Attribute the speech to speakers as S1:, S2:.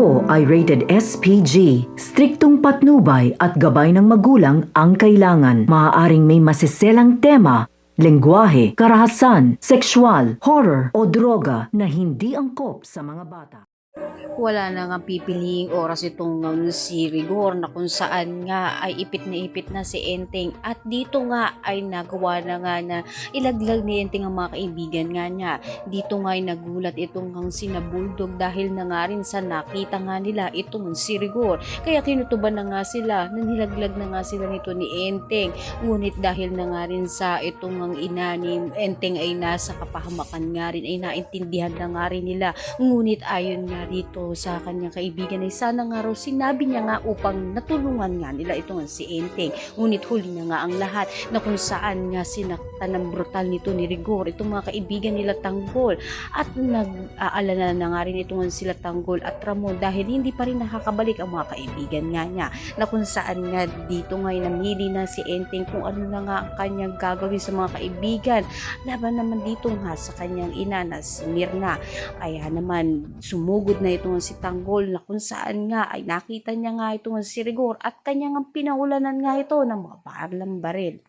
S1: Ito ay rated SPG. Striktong patnubay at gabay ng magulang ang kailangan. Maaaring may masiselang tema, lengguwahe, karahasan, sexual, horror o droga na hindi angkop sa mga bata.
S2: Wala na nga pipiliing oras itong si Rigor na kung saan nga ay ipit na si Enteng at dito nga ay nagawa na nga na ilaglag ni Enteng ang mga kaibigan nga niya. Dito nga ay nagulat itong ang sina Bulldog dahil na nga rin sa nakita nga nila itong si Rigor. Kaya kinutuban na nga sila, nanilaglag na nga sila nito ni Enteng. Ngunit dahil na nga rin sa itong ang ina ni Enteng ay nasa kapahamakan nga rin ay naintindihan na nga rin nila. Ngunit ayon nga dito sa kanyang kaibigan ay sana nga raw sinabi niya nga upang natulungan nga nila itong si Enteng. Ngunit huli na nga ang lahat na kung saan nga sinaktan ng brutal nito ni Rigor itong mga kaibigan nila Tanggol at nag-aalala na nga rin itong sila Tanggol at Ramon dahil hindi pa rin nakakabalik ang mga kaibigan nga niya na kung saan nga dito nga namili na si Enteng kung ano na nga ang kanyang gagawin sa mga kaibigan laban naman dito nga sa kanyang ina na si Mirna. Kaya naman sumugod na itong si Tanggol na kung saan nga ay nakita niya nga itong si Rigor at kanyang pinaulanan nga ito ng mga parang baril.